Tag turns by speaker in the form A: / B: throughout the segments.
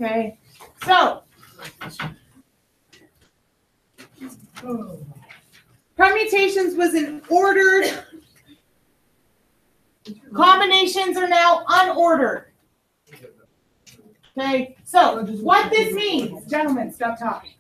A: Okay, so permutations was an ordered. Combinations are now unordered. Okay, so what this means, gentlemen, stop talking.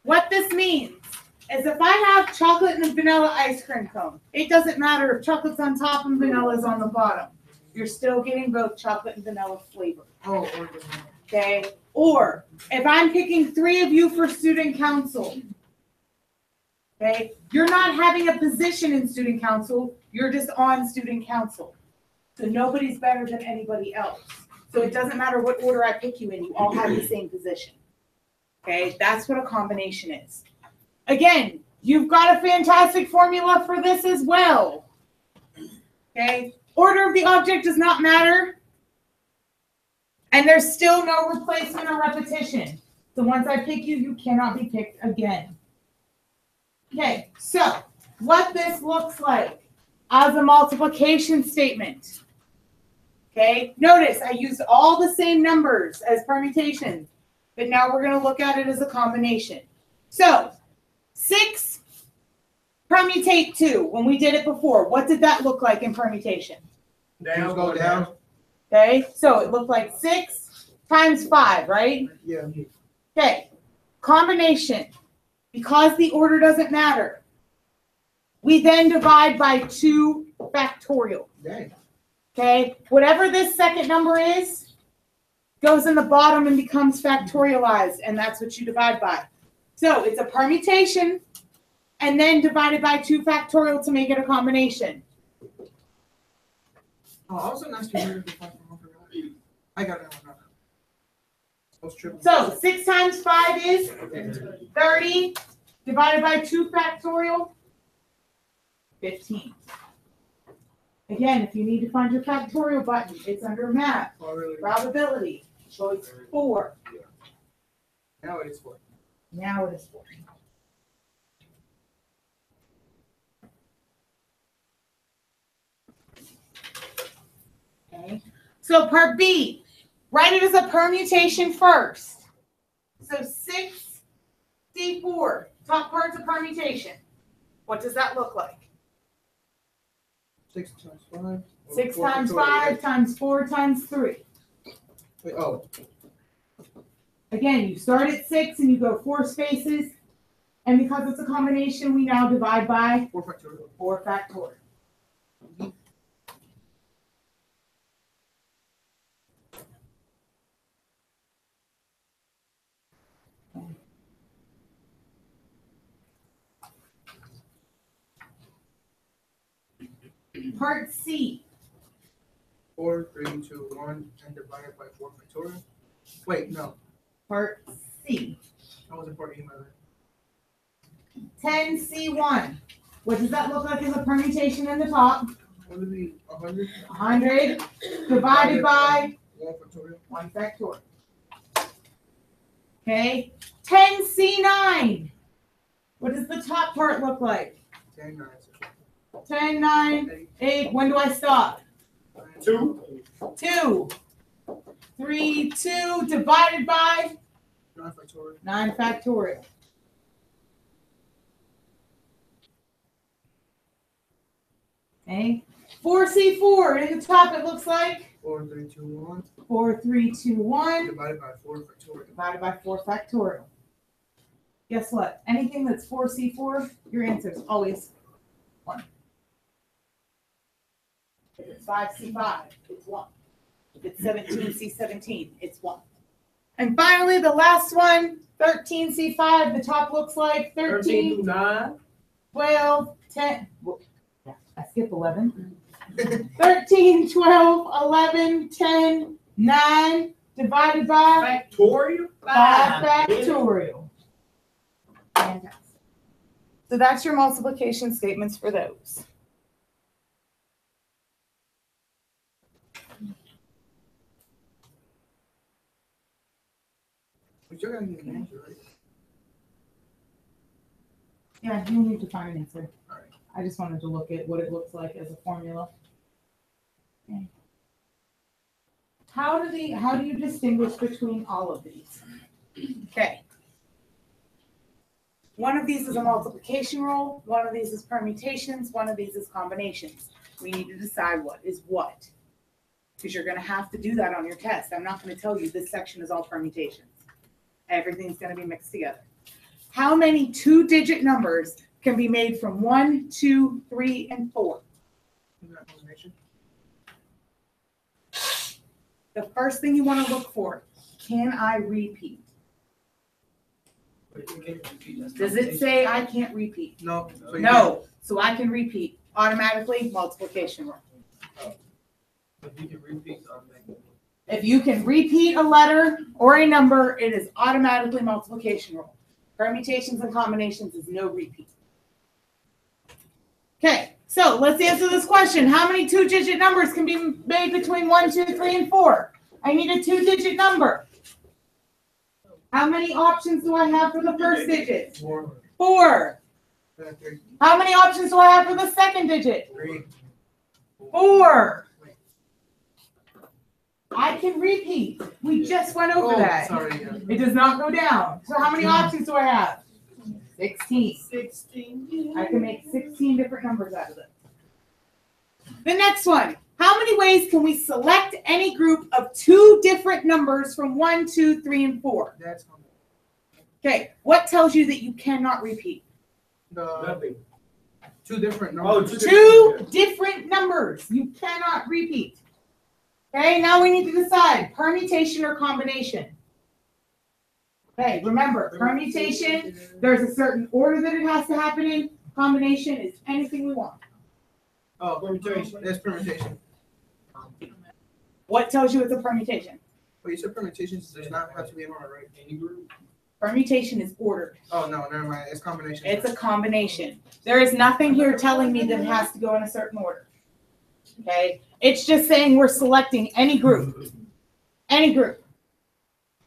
A: What this means is if I have chocolate and a vanilla ice cream cone, it doesn't matter if chocolate's on top and vanilla is on the bottom. You're still getting both chocolate and vanilla flavor. Okay, or if I'm picking 3 of you for student council, okay, you're not having a position in student council, you're just on student council. So nobody's better than anybody else. So it doesn't matter what order I pick you in, you all have the same position. Okay, that's what a combination is. Again, you've got a fantastic formula for this as well. Okay, order of the object does not matter. And there's still no replacement or repetition. So once I pick you, you cannot be picked again. Okay, so what this looks like as a multiplication statement. Okay, notice I used all the same numbers as permutations, but now we're going to look at it as a combination. So 6 permutate 2 when we did it before. What did that look like in permutation?
B: Down, go down.
A: Okay, so it looked like 6 times 5, right?
B: Yeah.
A: Okay, combination. Because the order doesn't matter, we then divide by 2 factorial.
B: Dang.
A: Okay, whatever this second number is, goes in the bottom and becomes factorialized, and that's what you divide by. So it's a permutation, and then divided by 2 factorial to make it a combination.
B: Oh, also nice to hear the I got that one.
A: So 6 times 5 is 30, divided by 2 factorial, 15. Again, if you need to find your factorial button, it's under math, probability, choice 4.
B: Now it is 4.
A: Now it is 4. Okay, so part B, write it as a permutation first. So 6C4, top part's a permutation. What does that look like?
B: 6 times 5.
A: 6 times 5 times 4 times 3.
B: Wait, oh.
A: Again, you start at 6 and you go 4 spaces. And because it's a combination, we now divide by
B: 4 factorial.
A: 4 factorial. Part C.
B: 4, 3, 2, 1, and divided by 4 factorial. Wait, no.
A: Part C.
B: That wasn't part A, my bad.
A: 10C1. What does that look like as a permutation in the top?
B: What would be 100?
A: 100 divided by
B: 1 factorial.
A: 1 factorial. Okay. 10C9. What does the top part look like?
B: 10, 9.
A: 10, 9, 8. When do I stop?
B: 2.
A: 2. 3, 2 divided by
B: 9 factorial.
A: 9 factorial. Okay. 4C4. In the top, it looks like
B: 4, 3, 2, 1.
A: 4, 3, 2, 1
B: Divided by 4 factorial.
A: divided by 4 factorial. Guess what? Anything that's 4C4, your answer is always 1. If it's 5C5, it's 1. If it's 17C17, it's 1. And finally, the last one, 13C5. The top looks like 13
C: through 9.
A: 12, 10. Yeah, I skipped 11. 13, 12, 11, 10, 9 divided by
C: Factorial?
A: 5 factorial. Fantastic. So that's your multiplication statements for those.
B: We still gotta get an answer, right?
A: Yeah, you need to find an answer.
B: All right.
A: I just wanted to look at what it looks like as a formula. Okay. how do you distinguish between all of these? Okay. One of these is a multiplication rule, one of these is permutations, one of these is combinations. We need to decide what is what. Because you're going to have to do that on your test. I'm not going to tell you this section is all permutations. Everything's going to be mixed together. How many 2-digit numbers can be made from 1, 2, 3, and 4? The first thing you want to look for, can I repeat? Does it say I can't repeat?
B: No.
A: No. So I can repeat. Automatically, multiplication rule.
B: If you can repeat something.
A: If you can repeat a letter or a number, it is automatically multiplication rule. Permutations and combinations is no repeat. Okay, so let's answer this question. How many 2-digit numbers can be made between 1, 2, 3, and 4? I need a 2-digit number. How many options do I have for the first digit?
B: 4.
A: 4.
B: 3.
A: How many options do I have for the second digit?
B: 3.
A: 4. I can repeat. We just went over that.
B: Sorry. Yeah.
A: It does not go down. So how many options do I have? 16.
B: 16.
A: I can make 16 different numbers out of it. The next one. How many ways can we select any group of 2 different numbers from 1, 2, 3, and 4?
B: That's
A: Okay. What tells you that you cannot repeat?
B: nothing. 2 different numbers.
A: Oh, 2 different numbers. You cannot repeat. Okay, now we need to decide permutation or combination. Okay, remember, permutation, there's a certain order that it has to happen in. Combination is anything we want.
B: Oh, permutation. That's permutation.
A: What tells you it's a permutation?
B: Well, you said permutations does not have to be in order, right? Any group?
A: Permutation is ordered.
B: Oh, no, never mind. It's combination.
A: It's a combination. There is nothing here telling me that it has to go in a certain order. Okay, it's just saying we're selecting any group. Any group.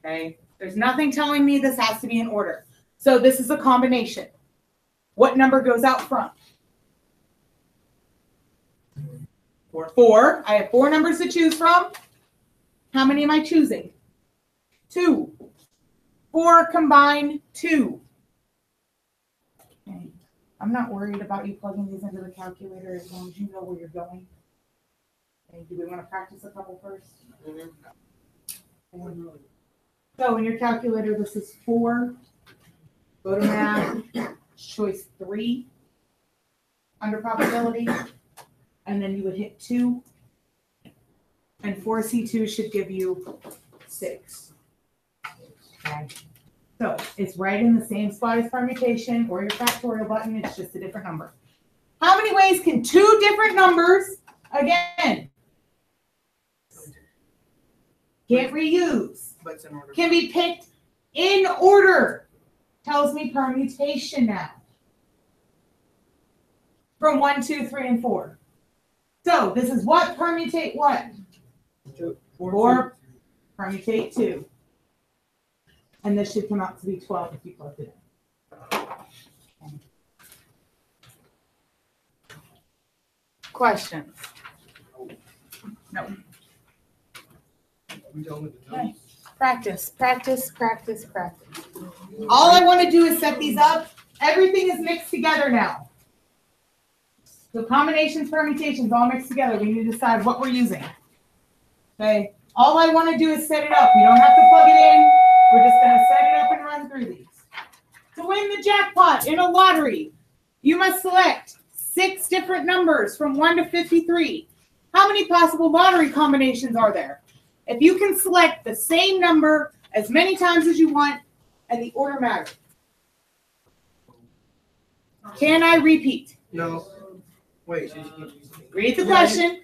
A: Okay, there's nothing telling me this has to be in order. So this is a combination. What number goes out front?
B: 4.
A: 4. I have 4 numbers to choose from. How many am I choosing? 2. 4 combined 2. Okay. I'm not worried about you plugging these into the calculator as long as you know where you're going. Okay. Do we want to practice a couple first?
B: Mm-hmm.
A: So in your calculator, this is 4. Go to math, choice 3 under probability, and then you would hit 2. And 4C2 should give you 6. Okay. So it's right in the same spot as permutation or your factorial button. It's just a different number. How many ways can 2 different numbers, again, can't reuse,
B: But it's in order.
A: can be picked in order? Tells me permutation now. From 1, 2, 3, and 4. So this is what permutate what? 4 permutate 2. And this should come out to be 12 if you plugged it in. Questions? No. Okay. Practice, practice, practice, practice. All I want to do is set these up. Everything is mixed together now. So combinations, permutations, all mixed together. We need to decide what we're using. Okay. All I want to do is set it up. You don't have to plug it in. We're just going to set it up and run through these. To win the jackpot in a lottery, you must select 6 different numbers from 1 to 53. How many possible lottery combinations are there? If you can select the same number as many times as you want, and the order matters. Can I repeat?
B: No. Wait.
A: Read the question.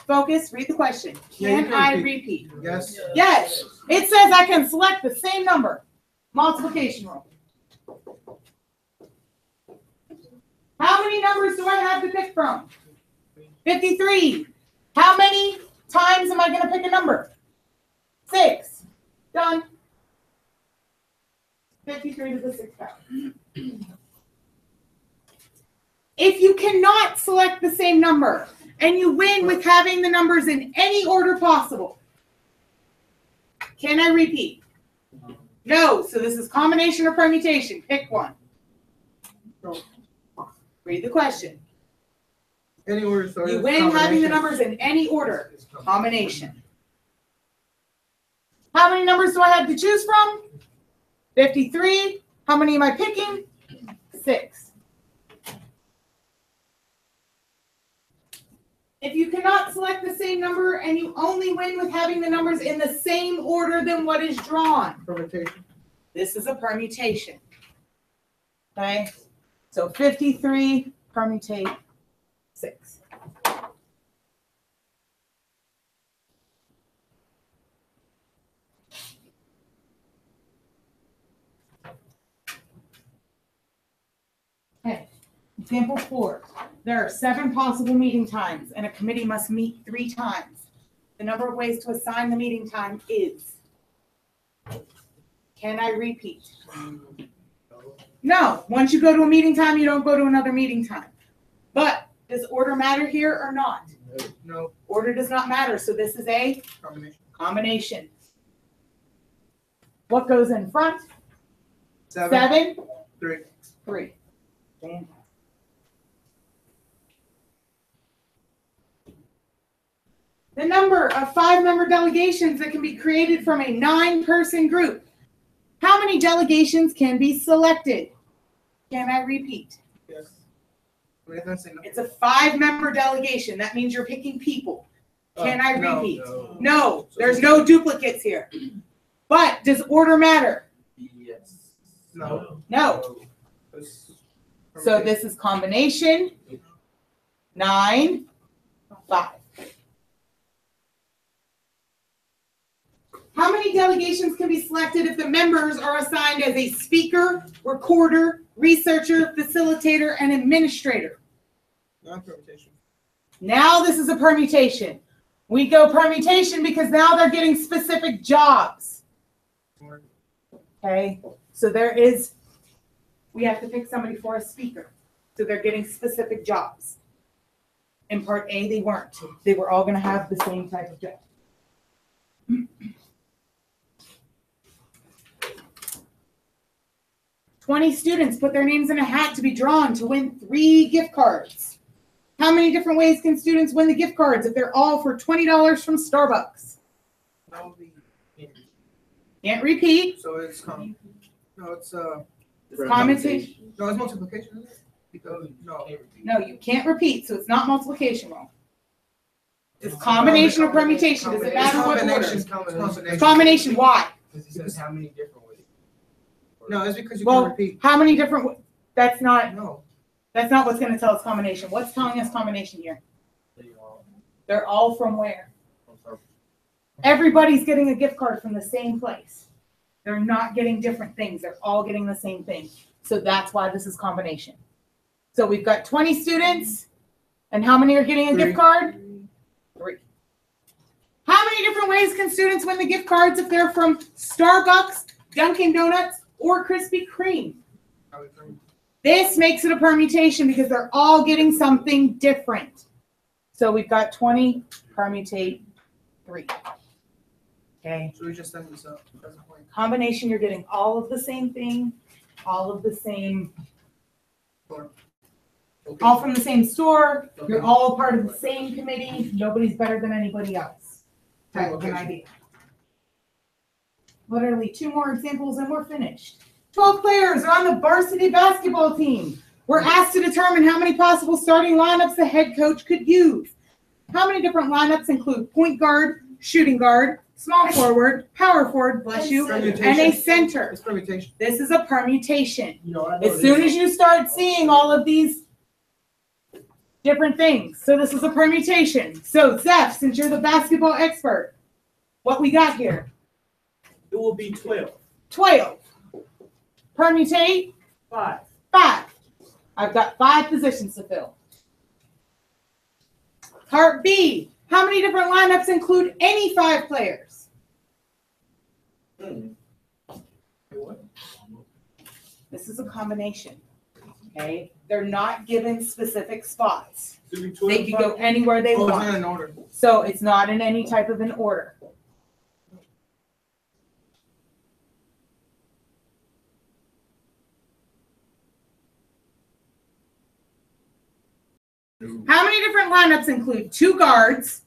A: Focus. Read the question. Can I repeat?
B: Yes.
A: Yes. It says I can select the same number. Multiplication rule. How many numbers do I have to pick from? 53. How many times am I going to pick a number? 6. Done. 53 to the 6th power. If you cannot select the same number and you win with having the numbers in any order possible, Can I repeat? No. So this is combination or permutation. Pick one. Read the question.
B: Any order starts.
A: You win having the numbers in any order. Combination. How many numbers do I have to choose from? 53. How many am I picking? 6. If you cannot select the same number and you only win with having the numbers in the same order than what is drawn,
B: Permutation.
A: this is a permutation. Okay? So 53 permutate 6. Okay. Example 4. There are 7 possible meeting times, and a committee must meet 3 times. The number of ways to assign the meeting time is. Can I repeat? No. Once you go to a meeting time, you don't go to another meeting time. But does order matter here or not?
B: No.
A: Order does not matter, so this is a
B: Combination.
A: combination. What goes in front?
B: 7.
A: 7,
B: 3.
A: 3. Fantastic. The number of 5-member delegations that can be created from a 9-person group. How many delegations can be selected? Can I repeat?
B: Yes. Wait, that's enough.
A: It's a 5-member delegation. That means you're picking people. Can I
B: No.
A: repeat? No, there's no duplicates here. But does order matter?
C: Yes.
B: No.
A: No.
B: It's
A: So this is combination 9, 5. How many delegations can be selected if the members are assigned as a speaker, recorder, researcher, facilitator, and administrator?
B: Non-permutation.
A: Now this is a permutation. We go permutation because now they're getting specific jobs. Okay, so we have to pick somebody for a speaker. So they're getting specific jobs. In part A, they weren't. They were all going to have the same type of job. 20 students put their names in a hat to be drawn to win 3 gift cards. How many different ways can students win the gift cards if they're all for $20 from Starbucks?
B: That would be.
A: Can't repeat.
B: So it's no, it's
A: Commutation.
B: no, it's multiplication, isn't it? Because
A: No, you can't repeat, so it's not multiplication roll. It's combination or permutation. Does it matter what order?
B: Combination.
A: Combination. Why?
C: Because he says how many different ways.
B: No, it's because you
A: Well,
B: can repeat.
A: how many different? That's not
B: No.
A: what's going to tell us combination. What's telling us combination here? They're all from where? Everybody's getting a gift card from the same place. They're not getting different things. They're all getting the same thing. So that's why this is combination. So we've got 20 students, and how many are getting a
B: 3.
A: gift card? 3. How many different ways can students win the gift cards if they're from Starbucks, Dunkin' Donuts, or Krispy Kreme? This makes it a permutation because they're all getting something different. So we've got 20 permutate 3. Okay.
B: So we just send this up. That's the point.
A: Combination, you're getting all of the same thing, all of the same,
B: Okay.
A: all from the same store. You're all part of the same committee. Nobody's better than anybody else. Type of an idea. Literally 2 more examples and we're finished. 12 players are on the varsity basketball team. We're asked to determine how many possible starting lineups the head coach could use. How many different lineups include point guard, shooting guard, small forward, power forward, bless you, and a center?
B: It's permutation.
A: This is a permutation.
C: You know, I know
A: As soon as you start seeing all of these different things. So this is a permutation. So Zeph, since you're the basketball expert, what we got here?
C: it will be 12.
A: 12. Permutate
C: 5.
A: 5. I've got 5 positions to fill. Part B. How many different lineups include any 5 players? This is a combination. Okay? They're not given specific spots. They can go anywhere they
B: Oh, it's not
A: want.
B: in order.
A: So it's not in any type of an order. How many different lineups include 2 guards,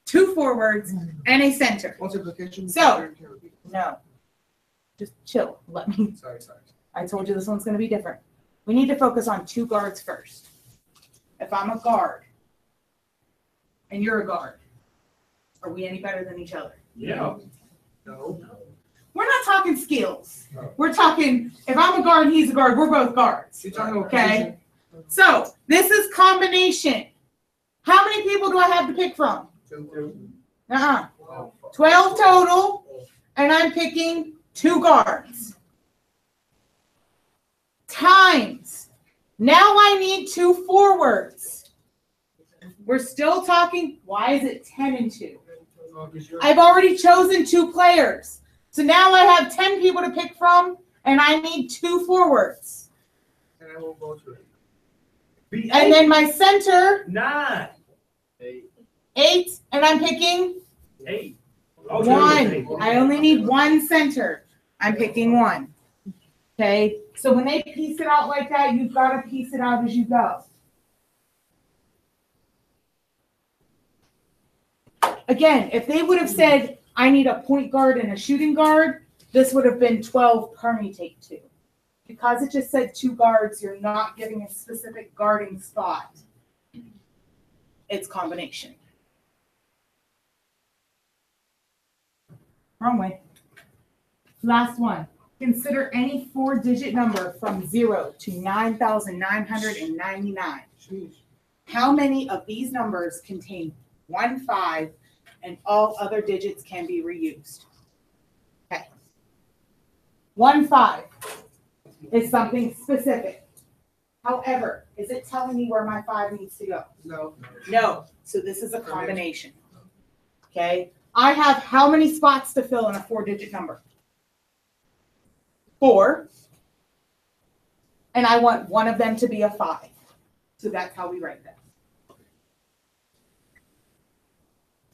A: 2 forwards, and a center?
B: Multiplication.
A: So- No. Just chill. Let me.
B: Sorry.
A: I told you this one's going to be different. We need to focus on 2 guards first. If I'm a guard and you're a guard, are we any better than each other?
C: Yeah.
B: No.
A: We're not talking skills.
B: No.
A: We're talking, if I'm a guard and he's a guard, we're both guards.
B: You're talking about
A: Okay.
B: position.
A: So this is combination. How many people do I have to pick from?
B: 2.
A: 12 total, and I'm picking 2 guards. Times. Now I need 2 forwards. We're still talking, why is it 10 and 2? I've already chosen 2 players. So now I have 10 people to pick from, and I need 2 forwards.
B: And I will go to it.
C: Be
A: And then my center,
C: 9.
A: 8, and I'm picking
C: 8.
A: 1. I only need 1 center. I'm picking 1. Okay, so when they piece it out like that, you've got to piece it out as you go. Again, if they would have said, I need a point guard and a shooting guard, this would have been 12 permutate 2. Because it just said 2 guards, you're not giving a specific guarding spot. It's combination. Wrong way. Last one. Consider any 4-digit number from 0 to 9,999.
B: Sheesh.
A: How many of these numbers contain 1 5 and all other digits can be reused? Okay. 1 5 is something specific. However, is it telling me where my 5 needs to go?
B: No.
A: No. So this is a combination. Okay. I have how many spots to fill in a 4-digit number? 4. And I want one of them to be a 5. So that's how we write that.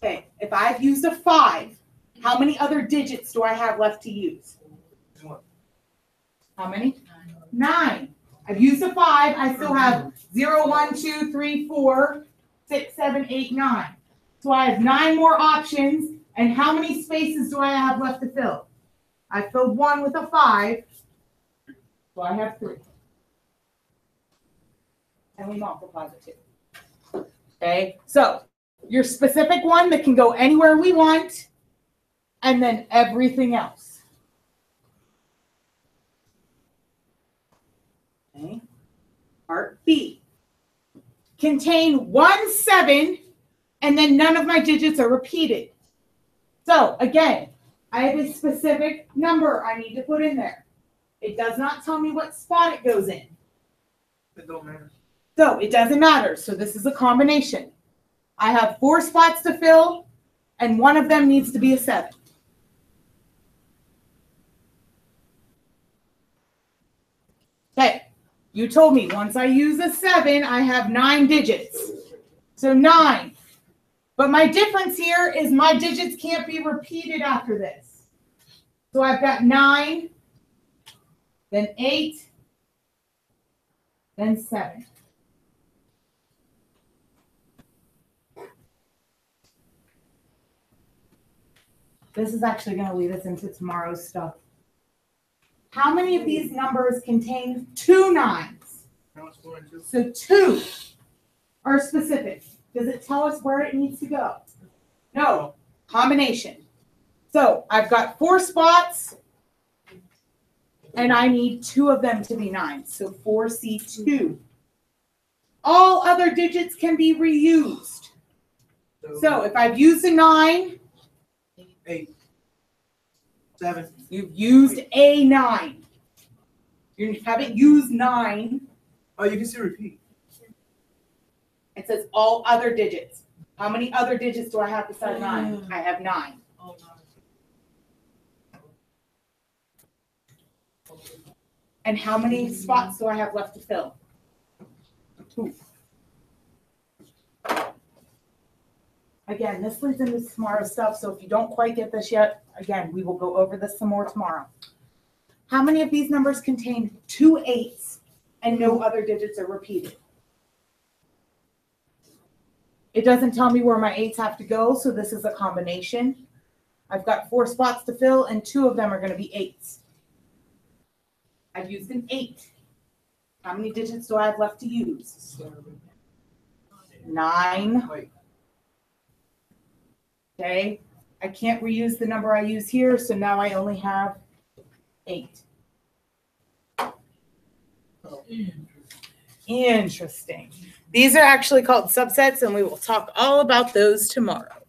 A: Okay. If I've used a 5, how many other digits do I have left to use?
B: 1.
A: How many? 9. I've used a 5. I still have 0, 1, 2, 3, 4, 6, 7, 8, 9. So I have 9 more options. And how many spaces do I have left to fill? I filled 1 with a 5. So I have 3. And we multiply the 2. Okay. So your specific one that can go anywhere we want. And then everything else. Okay. Part B. Contain 1 7, and then none of my digits are repeated. So again, I have a specific number I need to put in there. It does not tell me what spot it goes in.
B: It don't matter.
A: So it doesn't matter. So this is a combination. I have 4 spots to fill, and one of them needs to be a 7. Okay, you told me once I use a 7, I have 9 digits. So 9. But my difference here is my digits can't be repeated after this. So I've got 9, then 8, then 7. This is actually going to lead us into tomorrow's stuff. How many of these numbers contain 2 9s?
B: Now it's 4 and 2.
A: So 2 are specific. Does it tell us where it needs to go? No. Combination. So I've got 4 spots, and I need 2 of them to be 9. So 4C2. All other digits can be reused. So if I've used a 9,
B: 8. 7.
A: you've used a 9. You haven't used 9.
B: Oh, you can still repeat.
A: It says all other digits. How many other digits do I have besides 9? I have 9. And how many spots do I have left to fill? 2. Again, this leads into tomorrow's stuff, so if you don't quite get this yet, again, we will go over this some more tomorrow. How many of these numbers contain 2 8s and no other digits are repeated? It doesn't tell me where my 8s have to go, so this is a combination. I've got 4 spots to fill, and 2 of them are going to be 8s. I've used an 8. How many digits do I have left to use?
B: 7.
A: 9.
B: Wait,
A: Okay. I can't reuse the number I use here, so now I only have 8. Interesting. These are actually called subsets, and we will talk all about those tomorrow.